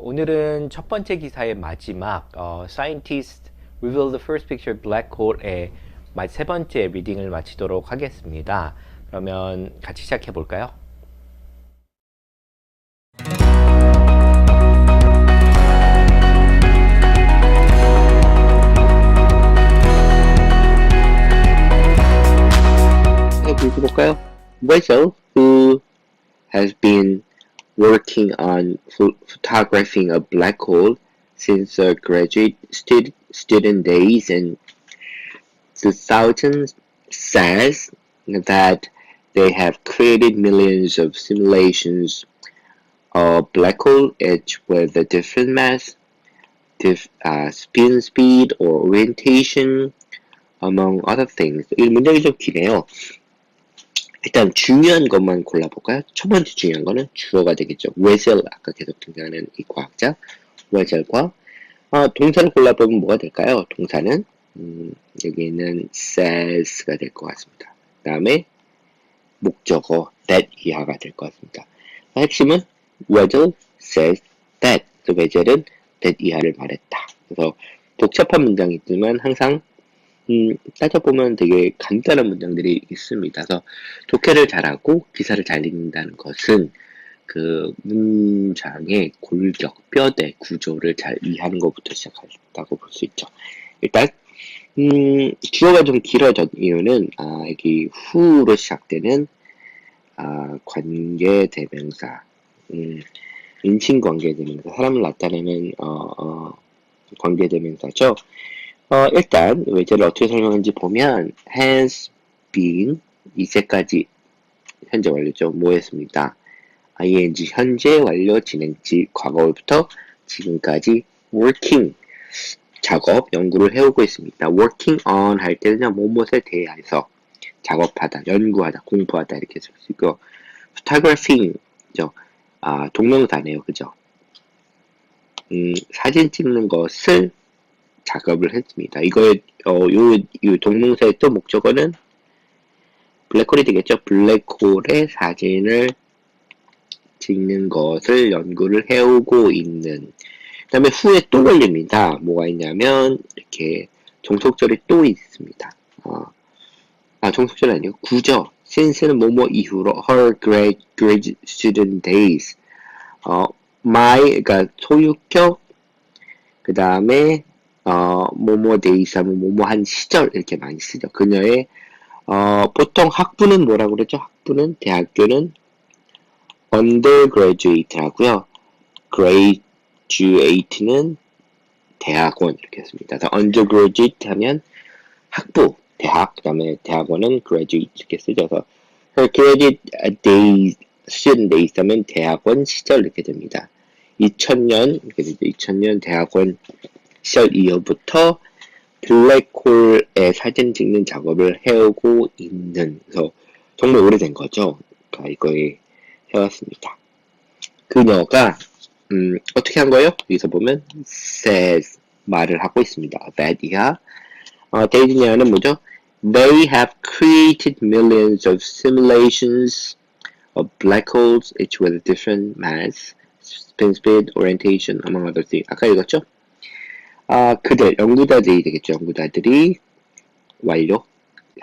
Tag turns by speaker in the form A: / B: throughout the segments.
A: 오늘은 첫 번째 기사의 마지막 Scientists reveal the first picture of black hole의 세 번째 리딩을 마치도록 하겠습니다. 그러면 같이 시작해 볼까요? 볼까요? Wessel, who has been working on photographing a black hole since graduate student days in 2000, says that they have created millions of simulations of black hole each with a different mass, spin speed or orientation, among other things. 이 문장이 좀 기네요. 일단 중요한 것만 골라볼까요? 첫 번째 중요한 거는 주어가 되겠죠. 웨셀, 아까 계속 등장하는 이 과학자 웨셀과 동사를 골라보면 뭐가 될까요? 동사는 여기는 says가 될 것 같습니다. 그 다음에 목적어 that 이하가 될 것 같습니다. 핵심은 웨셀 says that. 그래서 웨셀은 that 이하를 말했다. 그래서 복잡한 문장이 있지만 항상 따져보면 되게 간단한 문장들이 있습니다. 그래서 독해를 잘하고 기사를 잘 읽는다는 것은 그 문장의 골격, 뼈대, 구조를 잘 이해하는 것부터 시작한다고 볼 수 있죠. 일단 주어가 좀 길어진 이유는 여기 who로 시작되는 관계대명사, 인칭관계대명사, 사람을 나타내는 관계대명사죠. 일단 외제를 어떻게 설명하는지 보면 has been 이제까지 현재 완료죠. 뭐 했습니다. ing 현재 완료 진행지 과거부터 지금까지 working 작업 연구를 해오고 있습니다. working on 할 때는 무엇에 대해서 작업하다, 연구하다, 공부하다 이렇게 쓸 수 있고 photographing죠. 동명사네요. 그죠? 사진 찍는 것을 작업을 했습니다. 이거의 요 동명사의 또 목적어는 블랙홀이 되겠죠. 블랙홀의 사진을 찍는 것을 연구를 해오고 있는. 그 다음에 후에 또 걸립니다. 뭐가 있냐면 이렇게 종속절이 또 있습니다. 종속절이 아니고 구죠. since는 뭐뭐 이후로 her grade student days. 그러니까 소유격 그 다음에 뭐뭐 데이스 하면 뭐뭐 한 시절 이렇게 많이 쓰죠. 그녀의 보통 학부는 뭐라고 그랬죠? 학부는 대학교는 undergraduate라고요. graduate는 대학원 이렇게 했습니다. 그래서 undergraduate 하면 학부, 대학, 그 다음에 대학원은 graduate 이렇게 쓰죠. 그래서 her graduate days, student days 하면 대학원 시절 이렇게 됩니다. 2000년 이렇게 되죠. 2000년 대학원 시절 이후부터 블랙홀의 사진 찍는 작업을 해오고 있는, 그래서 정말 오래된 거죠. 그러니까 이거에 해왔습니다. 그녀가 어떻게 한 거예요? 여기서 보면 says 말을 하고 있습니다. that 이하 데이지니아는 뭐죠? They have created millions of simulations of black holes, each with a different mass, spin speed, orientation, among other things. 아까 읽었죠? 그들, 연구자들이 되겠죠. 연구자들이 완료,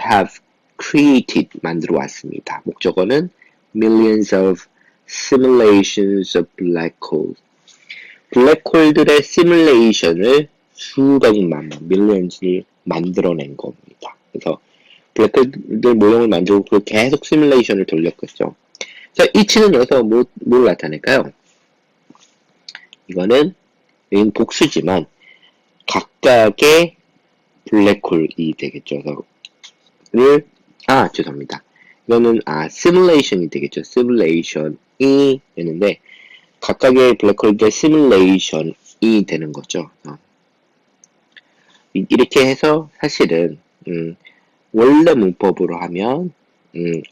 A: have created, 만들어 왔습니다. 목적어는 millions of simulations of black holes. 블랙홀들의 시뮬레이션을 수백만, millions를 만들어낸 겁니다. 그래서 블랙홀들 모형을 만들고 그 계속 시뮬레이션을 돌렸겠죠. 자, each는 여기서 뭘 나타낼까요? 이거는 복수지만 각각의 블랙홀이 되겠죠. 죄송합니다. 이거는 시뮬레이션이 되겠죠. 시뮬레이션이 되는데 각각의 블랙홀의 시뮬레이션이 되는 거죠. 이렇게 해서 사실은 원래 문법으로 하면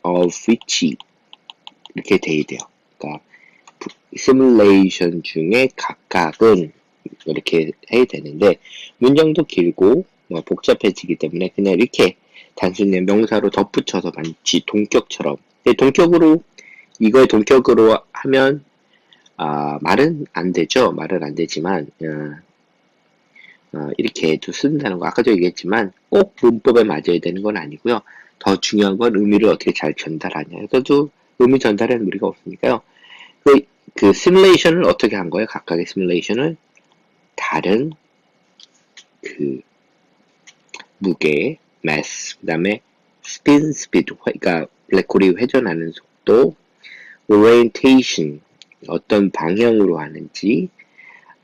A: of which 이렇게 돼야 돼요. 그러니까 시뮬레이션 중에 각각은 이렇게 해야 되는데 문장도 길고 복잡해지기 때문에 그냥 이렇게 단순히 명사로 덧붙여서 마치 동격처럼 동격으로 이거의 동격으로 하면 말은 안 되죠. 말은 안 되지만, 이렇게도 쓴다는 거, 아까도 얘기했지만, 꼭 문법에 맞아야 되는 건 아니고요. 더 중요한 건 의미를 어떻게 잘 전달하냐. 그래도 의미 전달에는 무리가 없으니까요. 그 시뮬레이션을 어떻게 한 거예요? 각각의 시뮬레이션을 다른 그 무게, mass, 그 다음에 spin speed, 그러니까 블랙홀이 회전하는 속도, orientation, 어떤 방향으로 하는지,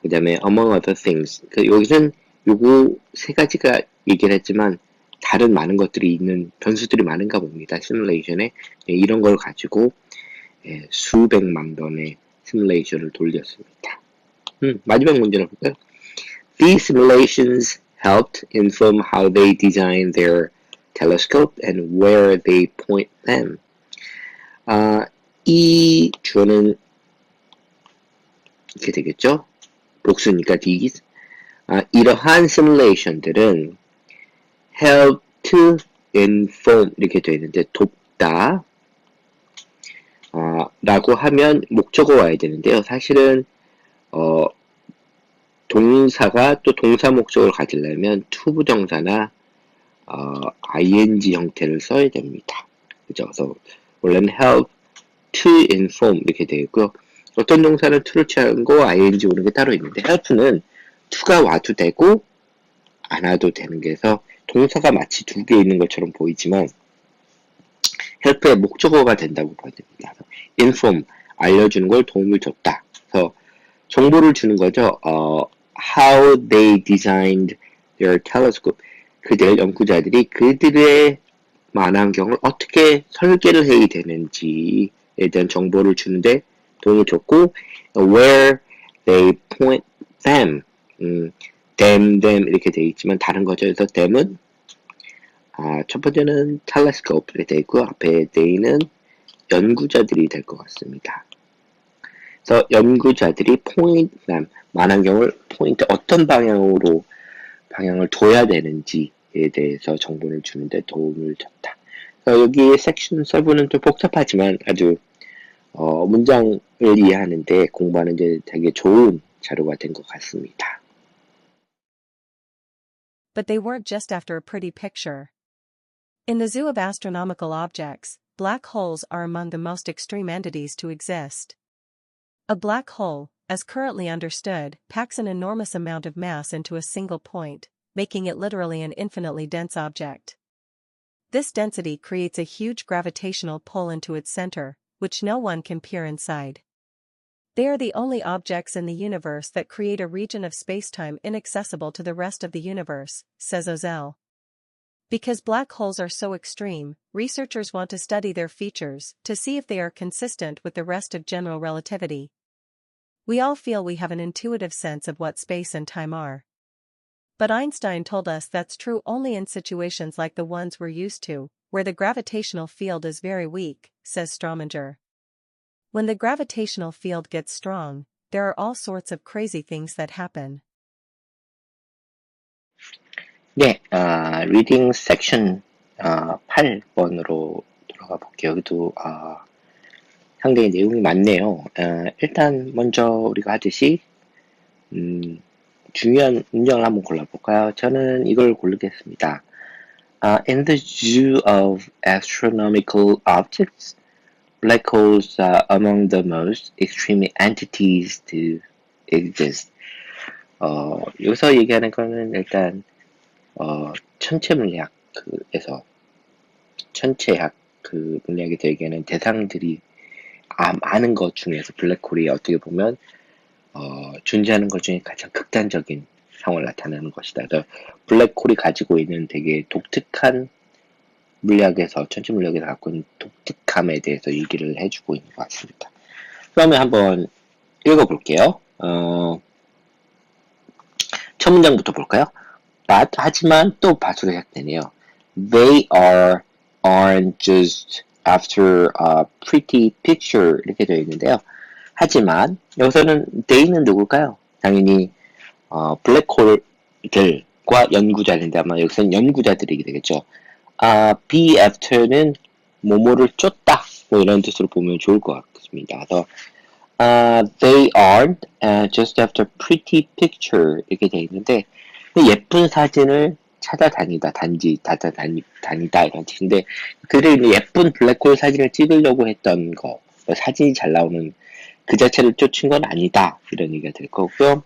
A: 그 다음에 among other things. 여기서는 요거 세 가지가 얘기를 했지만 다른 많은 것들이 있는 변수들이 많은가 봅니다. 시뮬레이션에 이런 걸 가지고 수백만 번의 시뮬레이션을 돌렸습니다. 마지막 문제를 볼까요? These simulations helped inform how they design their telescope and where they point them. 이 주어는 이렇게 되겠죠? 복수니까 these. 이러한 시뮬레이션들은 help to inform 이렇게 되어 있는데 돕다 라고 하면 목적어 와야 되는데요. 사실은 동사가 또 동사 목적을 가지려면 to 부정사나 ing 형태를 써야 됩니다. 그죠? 그래서 원래는 help to inform 이렇게 되어 있고요. 어떤 동사는 to를 취하고 ing 오는 게 따로 있는데 help는 to가 와도 되고 안 와도 되는 게 해서 동사가 마치 두 개 있는 것처럼 보이지만 help의 목적어가 된다고 봐야 됩니다. inform 알려주는 걸 도움을 줬다. 그래서 정보를 주는 거죠. how they designed their telescope. 그들 연구자들이 그들의 만환경을 어떻게 설계를 해야 되는지에 대한 정보를 주는데 도움을 줬고 where they point them them 이렇게 되어 있지만 다른 거죠. 그래서 them은 첫 번째는 telescope 이렇게 되어 있고 앞에 they는 연구자들이 될 것 같습니다. 그래서 연구자들이 point them 만환경을 포인트 어떤 방향으로 방향을 둬야 되는지에 대해서 정보를 주는데 도움을 줬다. 여기 섹션 서브는 좀 복잡하지만 아주 문장을 이해하는데 공부하는데 되게 좋은 자료가 된 것 같습니다.
B: But they weren't just after a pretty picture. In the zoo of astronomical objects, black holes are among the most extreme entities to exist. A black hole, as currently understood, packs an enormous amount of mass into a single point, making it literally an infinitely dense object. This density creates a huge gravitational pull into its center, which no one can peer inside. They are the only objects in the universe that create a region of spacetime inaccessible to the rest of the universe, says Ozell. Because black holes are so extreme, researchers want to study their features to see if they are consistent with the rest of general relativity. We all feel we have an intuitive sense of what space and time are. But Einstein told us that's true only in situations like the ones we're used to, where the gravitational field is very weak, says Strominger. When the gravitational field gets strong, there are all sorts of crazy things that happen.
A: 네, 리딩 섹션 8번으로 들어가 볼게요. 여기도 상당히 내용이 많네요. 일단 먼저 우리가 하듯이 중요한 문장을 한번 골라볼까요? 저는 이걸 고르겠습니다. In the zoo of astronomical objects, black holes are among the most extreme entities to exist. 여기서 얘기하는 거는 일단 천체 물리학에서 천체학 그 물리학에서 얘기하는 대상들이 많은 것 중에서 블랙홀이 어떻게 보면 존재하는 것 중에 가장 극단적인 상황을 나타내는 것이다. 그래서 블랙홀이 가지고 있는 되게 독특한 물리학에서 천체 물리학에서 갖고 있는 독특함에 대해서 얘기를 해주고 있는 것 같습니다. 그러면 한번 읽어볼게요. 첫 문장부터 볼까요? 하지만 또 바수로 시작되네요. They aren't just after a pretty picture 이렇게 되어 있는데요. 하지만 여기서는 they는 누굴까요? 당연히 블랙홀들과 연구자인데 아마 여기서는 연구자들이 되겠죠. be after는 뭐뭐를 쫓다 뭐 이런 뜻으로 보면 좋을 것 같습니다. 그래서 They are just after pretty picture 이렇게 돼 있는데 예쁜 사진을 찾아다니다 다니다 이런 뜻인데 그들이 예쁜 블랙홀 사진을 찍으려고 했던 거 사진이 잘 나오는 그 자체를 쫓은 건 아니다 이런 얘기가 될 거고요.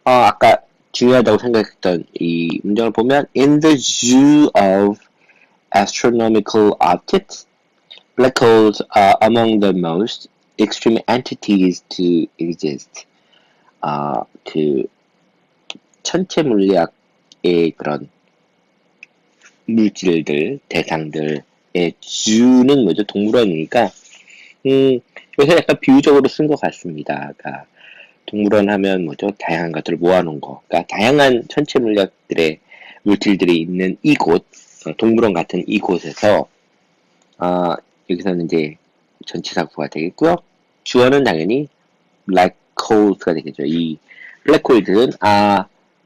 A: 아까 중요하다고 생각했던 이 문장을 보면 In the zoo of astronomical objects, black holes are among the most extreme entities to exist. 그 천체 물리학의 그런 물질들, 대상들의 주는 뭐죠? 동물원이니까, 그래서 약간 비유적으로 쓴 것 같습니다. 그러니까 동물원 하면 뭐죠? 다양한 것들을 모아놓은 거. 그러니까 다양한 천체 물리학들의 물질들이 있는 이곳, 동물원 같은 이곳에서, 여기서는 이제 전치사구가 되겠고요. 주어는 당연히 black holes가 되겠죠. 이 블랙홀들은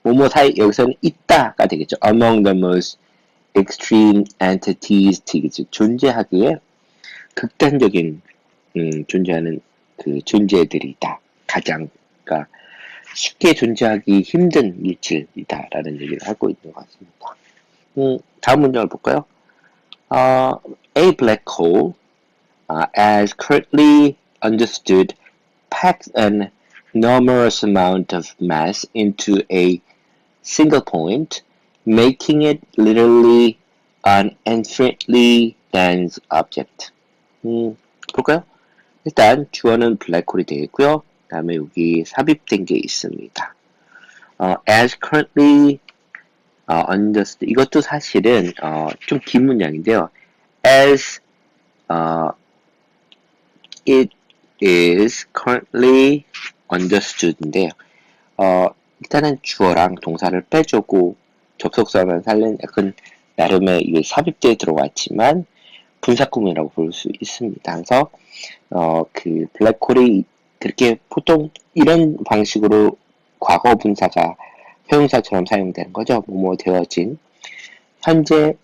A: 뭐뭐 사이 여기서는 있다가 되겠죠. Among the most extreme entities 되겠죠. 존재하기에 극단적인 존재하는 그 존재들이다. 가장 그러니까 쉽게 존재하기 힘든 물질이다라는 얘기를 하고 있는 것 같습니다. 다음 문장을 볼까요? A black hole, as currently understood, packs an enormous amount of mass into a single point, making it literally an infinitely dense object. 볼까요? 일단 주어는 블랙홀이 되겠고요. 그 다음에 여기 삽입된 게 있습니다. as currently understood 이것도 사실은 좀 긴 문장인데요. as it is currently understood인데요. 일단은 주어랑 동사를 빼주고 접속사만 살린 약간 나름의 이게 삽입되어 들어왔지만 분사구문이라고 볼 수 있습니다. 그래서 그 블랙홀이 그렇게 보통 이런 방식으로 과거 분사가 형용사처럼 사용되는 거죠. 뭐뭐 되어진 현재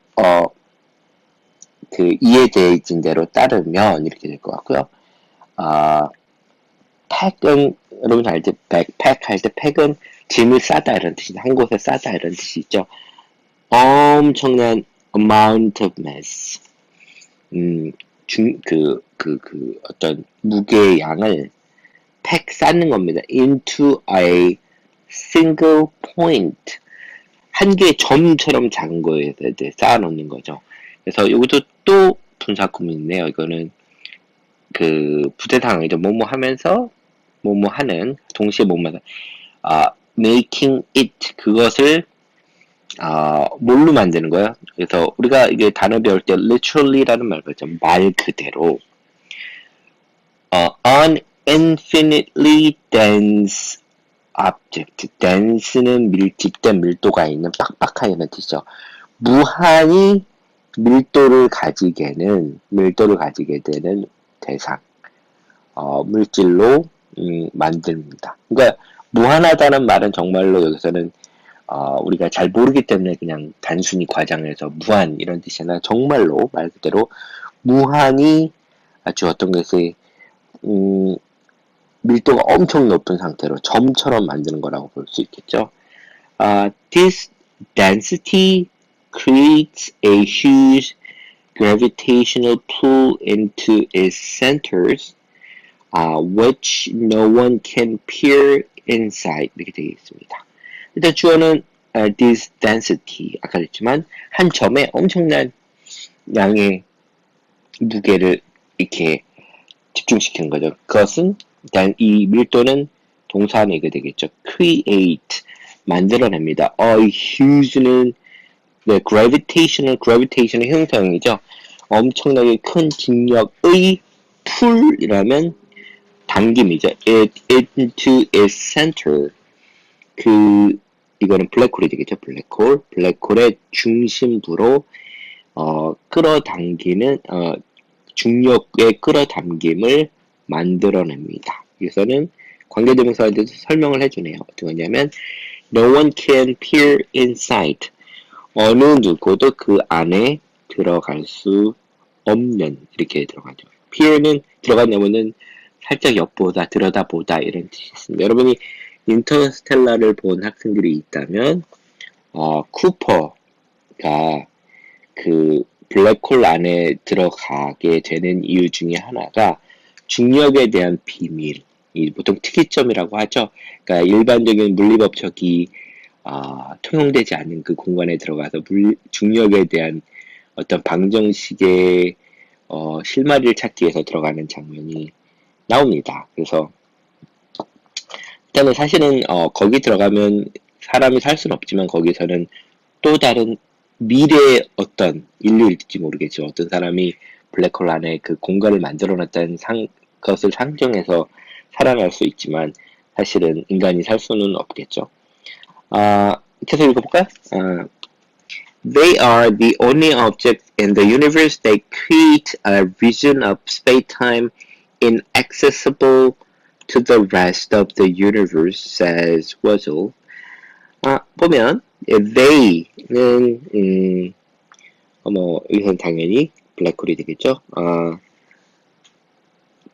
A: 그 이해되어진 대로 따르면 이렇게 될 것 같고요. 팩은 여러분 알죠? 백팩 할 때 팩은 짐을 싸다 이런 뜻이죠. 한 곳에 싸다 이런 뜻이 있죠. 엄청난 amount of mass. 어떤 무게의 양을 팩 쌓는 겁니다. into a single point. 한 개의 점처럼 작은 거에 쌓아놓는 거죠. 그래서 여기도 또 분사구문이 있네요. 이거는 그 부대상이죠. 뭐뭐 하면서 뭐뭐 하는 동시에 뭐뭐 making it 그것을 뭘로 만드는 거야? 그래서 우리가 이게 단어 배울 때 literally라는 말 배웠죠. 말 그대로 an infinitely dense object. dense는 밀집된 밀도가 있는 빡빡한 이런 뜻이죠. 무한히 밀도를 가지게 되는 대상 물질로 만듭니다. 그러니까 무한하다는 말은 정말로 여기서는 우리가 잘 모르기 때문에 그냥 단순히 과장해서 무한 이런 뜻이 아니라 정말로 말 그대로 무한히 아주 어떤 것이 밀도가 엄청 높은 상태로 점처럼 만드는 거라고 볼 수 있겠죠. This density creates a huge gravitational pull into its centers, which no one can peer inside. 이렇게 되겠습니다. 일단 주어는 this density 아까 했지만 한 점에 엄청난 양의 무게를 이렇게 집중시키는 거죠. 그것은 일단 이 밀도는 동사내게 되겠죠. create 만들어냅니다. 이 huge는 네, gravitation의 형용사형이죠. 엄청나게 큰 중력의 pull이라면 당김이죠. it into its center. 이거는 블랙홀이 되겠죠. 블랙홀의 중심부로 끌어당기는 중력의 끌어당김을 만들어냅니다. 여기서는 관계대명사에 대해서 설명을 해주네요. 어떻게 하냐면 no one can peer inside. 어느 누구도 그 안에 들어갈 수 없는 이렇게 들어가죠. peer는 들어가냐면은 살짝 엿보다, 들여다보다 이런 뜻이었습니다. 여러분이 인터스텔라를 본 학생들이 있다면 쿠퍼가 그 블랙홀 안에 들어가게 되는 이유 중에 하나가 중력에 대한 비밀, 보통 특이점이라고 하죠. 그러니까 일반적인 물리법칙이 통용되지 않는 그 공간에 들어가서 중력에 대한 어떤 방정식의 실마리를 찾기 위해서 들어가는 장면이 나옵니다. 그래서 일단은 사실은 거기 들어가면 사람이 살 수는 없지만 거기서는 또 다른 미래의 어떤 인류일지 모르겠지만 어떤 사람이 블랙홀 안에 그 공간을 만들어놨다는 것을 상정해서 살아날 수 있지만 사실은 인간이 살 수는 없겠죠. 계속 읽어볼까? They are the only objects in the universe that create a region of space-time inaccessible to the rest of the universe, says Wuzzle. 보면 they는 여기서는 당연히 블랙홀이 되겠죠.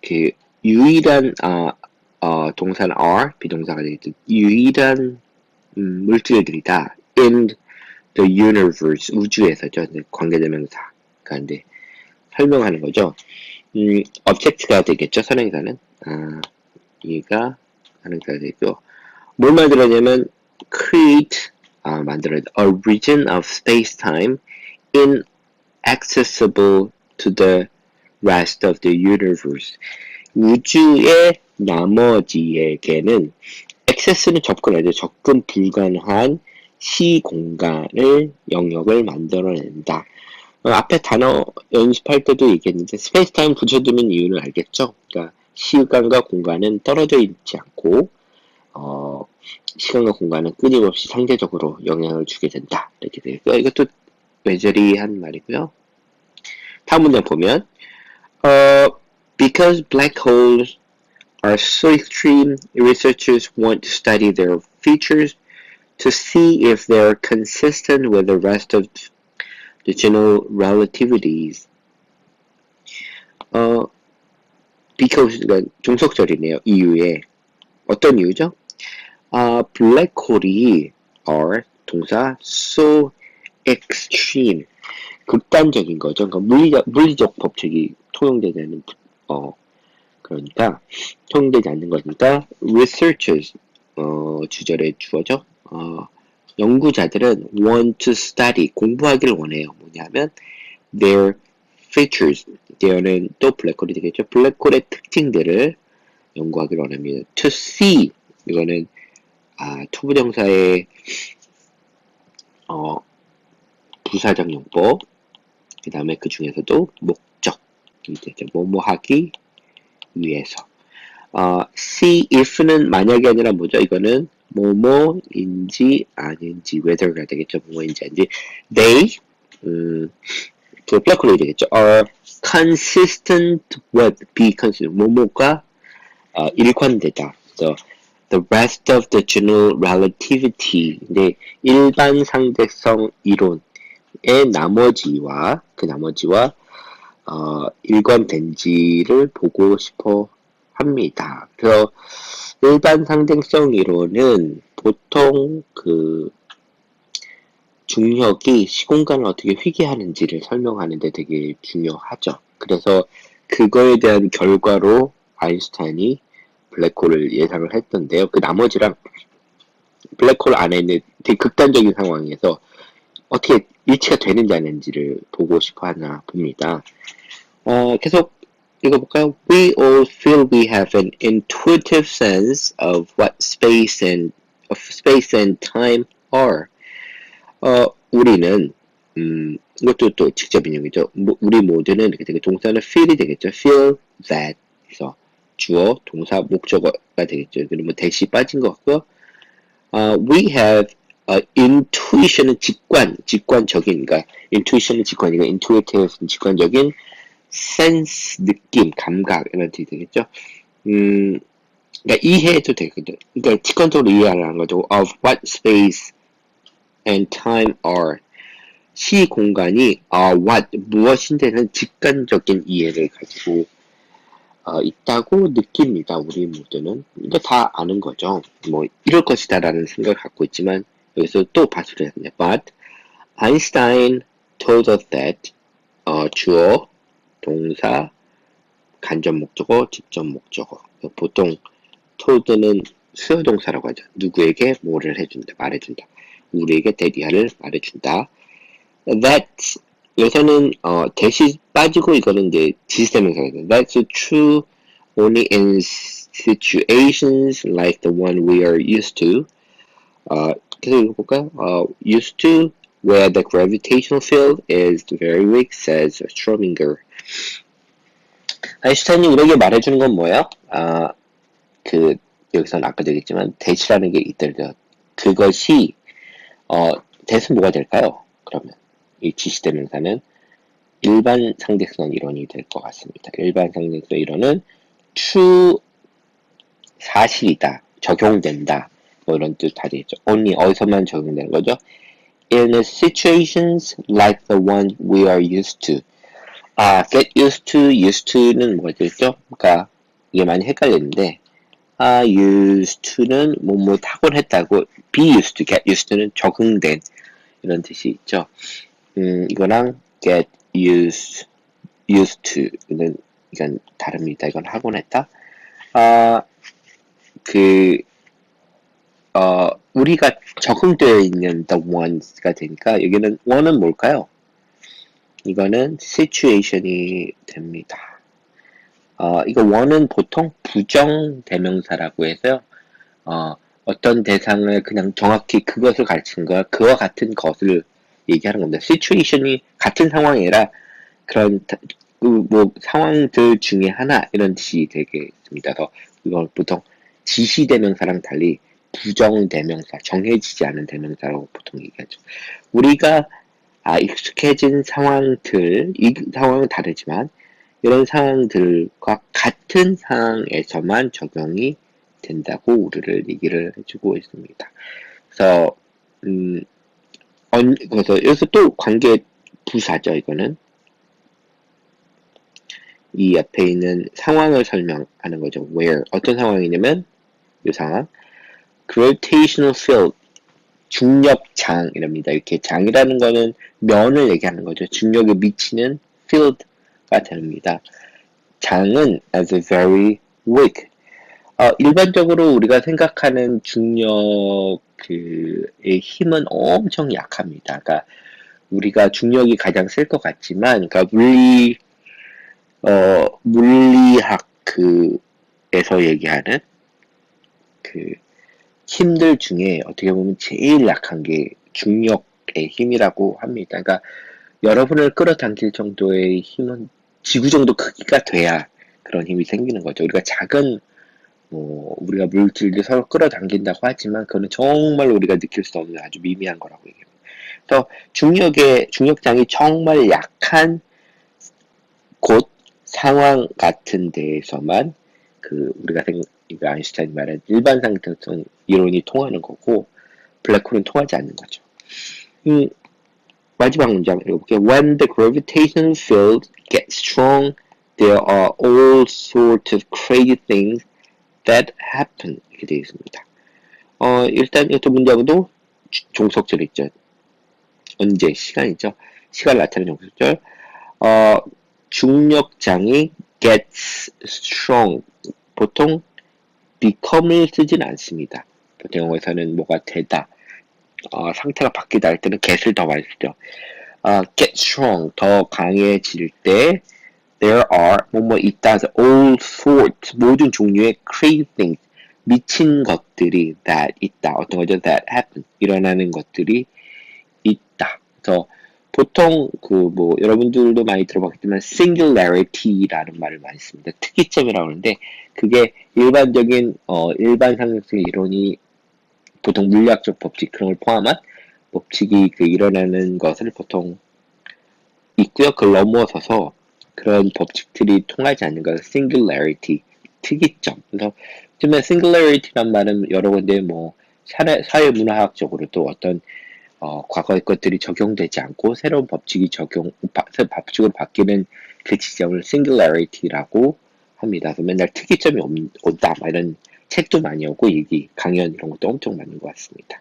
A: 그 유일한 동사는 are, 비동사가 되겠죠. 유일한 물질들이다. in the universe, 우주에서죠. 관계대명사. 그런데 설명하는 거죠. object가 되겠죠. 선행사는. 얘가 하는사가 되고 뭘 만들었냐면 create, 만들어야 돼. A region of space-time inaccessible to the rest of the universe. 우주의 나머지에게는 access는 접근하죠. 접근 불가능한 시공간을 영역을 만들어낸다. 앞에 단어 연습할 때도 얘기했는데 스페이스타임 붙여두는 이유는 알겠죠? 그러니까 시간과 공간은 떨어져 있지 않고 시간과 공간은 끊임없이 상대적으로 영향을 주게 된다. 이렇게 되고요. 이것도 외절이한 말이고요. 다음 문장 보면 because black holes are so extreme, researchers want to study their features to see if they are consistent with the rest of the general relativities. because, 그러니까 종속절이네요. 이유에. 어떤 이유죠? 블랙홀이 are 동사 so extreme, 극단적인 거죠. 그러니까 물리적 법칙이 통용되지 않는 그러니까 통용되지 않는 거니까 researchers 주절의 주어죠. 연구자들은 want to study, 공부하기를 원해요. 뭐냐면 their features, there는 또 블랙홀이 되겠죠. 블랙홀의 특징들을 연구하기를 원합니다. to see, 이거는 투부정사의 부사적 용법, 그 다음에 그 중에서도 목적이 되죠. 뭐뭐 하기 위해서. see if는 만약이 아니라 뭐죠? 이거는 뭐뭐인지 아닌지 whether가 되겠죠. 뭐뭐인지 아닌지. they 그 블랙홀이 되겠죠. are consistent with, be consistent, 뭐뭐가 일관되다. The rest of the general relativity, 근데 일반 상대성 이론의 나머지와 일관된지를 보고 싶어 합니다. 그래서 일반 상대성 이론은 보통 그 중력이 시공간을 어떻게 회귀하는지를 설명하는데 되게 중요하죠. 그래서 그거에 대한 결과로 아인슈타인이 블랙홀을 예상을 했던데요. 그 나머지랑 블랙홀 안에 있는 되게 극단적인 상황에서 어떻게 일치가 되는지 아닌지를 보고 싶어 하나 봅니다. 계속 읽어볼까요? We all feel we have an intuitive sense of what space and time are. 우리는 이것도 또 직접 인용이죠. 우리 모두는 이렇게 되게 동사는 feel이 되겠죠. feel that. 그래서 주어, 동사, 목적어가 되겠죠. 그러면 대시 빠진 것 같고요. We have intuition은 직관적인, 그러니까 intuition은 직관이니까 intuitive는 직관적인 sense, 느낌, 감각 이런 뜻이 되겠죠. 그러니까 이해해도 되거든. 그러니까 직관적으로 이해하는 거죠. Of what space and time are. 시 공간이 what 무엇인데는 직관적인 이해를 가지고 있다고 느낍니다. 우리 모두는. 이거 다 아는 거죠. 뭐 이럴 것이다라는 생각을 갖고 있지만 여기서 또 바수를 했네. But Einstein told us that 주어, 동사, 간접 목적어, 직접 목적어. 보통 told는 수요 동사라고 하죠. 누구에게 뭐를 해준다, 말해준다. 우리에게 대디아를 말해준다. That 여기서는 대시 빠지고 이거는 이제 지시대명사거든요. That's true only in situations like the one we are used to. 계속 읽어볼까요? Used to where the gravitational field is very weak, says Schrödinger. 아인슈타인이 우리에게 말해주는 건 뭐예요? 여기서는 아까도 얘기했지만 대시라는 게 있더라고요. 그것이 대신 뭐가 될까요? 그러면 이 지시대명사는 일반 상대성 이론이 될 것 같습니다. 일반 상대성 이론은 true 사실이다, 적용된다, 뭐 이런 뜻 다 되겠죠. only 어디서만 적용되는 거죠? In situations like the one we are used to. get used to는 뭐가 되겠죠? 그러니까 이게 많이 헷갈리는데 used to는 뭐뭐 타곤했다고, be used to, get used to는 적응된 이런 뜻이 있죠. 이거랑 get used to는 이건 다릅니다. 이건 하곤 했다. 우리가 적응되어 있는 the ones가 되니까 여기는 one은 뭘까요? 이거는 situation이 됩니다. 이거 one은 보통 부정대명사라고 해서요. 어떤 대상을 그냥 정확히 그것을 가르치는 거야. 그와 같은 것을 얘기하는 겁니다. situation이 같은 상황이 아니라 그런 뭐 상황들 중에 하나 이런 뜻이 되겠습니다. 그래서 이걸 보통 지시대명사랑 달리 부정대명사, 정해지지 않은 대명사라고 보통 얘기하죠. 우리가 익숙해진 상황들, 이 상황은 다르지만 이런 상황들과 같은 상황에서만 적용이 된다고 우리를 얘기를 해주고 있습니다. 그래서 그래서 여기서 또 관계 부사죠. 이거는 이 앞에 있는 상황을 설명하는 거죠. where 어떤 상황이냐면 이 상황 gravitational field 중력장이랍니다. 이렇게 장이라는 거는 면을 얘기하는 거죠. 중력에 미치는 field가 됩니다. 장은 as a very weak. 일반적으로 우리가 생각하는 중력의 힘은 엄청 약합니다. 그러니까 우리가 중력이 가장 쓸 것 같지만, 그러니까 물리학에서 얘기하는 힘들 중에 어떻게 보면 제일 약한 게 중력의 힘이라고 합니다. 그러니까 여러분을 끌어당길 정도의 힘은 지구 정도 크기가 돼야 그런 힘이 생기는 거죠. 우리가 작은 우리가 물질들 서로 끌어당긴다고 하지만 그거는 정말 우리가 느낄 수 없는 아주 미미한 거라고 얘기합니다. 그래서 중력장이 정말 약한 곳, 상황 같은 데에서만 우리가 아인슈타인이 말한 일반 상대성 이론이 통하는 거고 블랙홀은 통하지 않는 거죠. 마지막 문장 읽어볼게요. When the gravitational field gets strong, there are all sorts of crazy things that happen. 이렇게 되어 있습니다. 일단 이 문장도 종속절 있죠. 언제? 시간이죠. 시간 나타내는 종속절. 중력장이 gets strong. 보통 become을 쓰진 않습니다. 보통 영어에서는 뭐가 되다, 상태가 바뀌다 할 때는 get을 더 많이 쓰죠. get strong, 더 강해질 때 there are, 뭐뭐 있다, all sorts, 모든 종류의 crazy things, 미친 것들이 that 있다. 어떤 거죠? that happen, 일어나는 것들이 있다. 그래서 보통 여러분들도 많이 들어봤겠지만 singularity라는 말을 많이 씁니다. 특이점이라고 하는데 그게 일반적인 일반 상대성 이론이 보통 물리학적 법칙 그런 걸 포함한 법칙이 일어나는 것을 보통 있고요. 그걸 넘어서서 그런 법칙들이 통하지 않는 것을 singularity, 특이점. 그래서 요즘에 singularity란 말은 여러 군데 사회문화학적으로도 어떤 과거의 것들이 적용되지 않고 새로운 법칙으로 바뀌는 그 지점을 singularity라고 합니다. 그래서 맨날 특이점이 온다. 막 이런 책도 많이 오고, 얘기, 강연 이런 것도 엄청 많은 것 같습니다.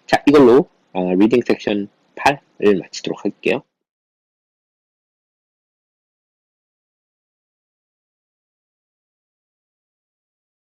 A: 자, 이걸로 리딩 섹션 8을 마치도록 할게요.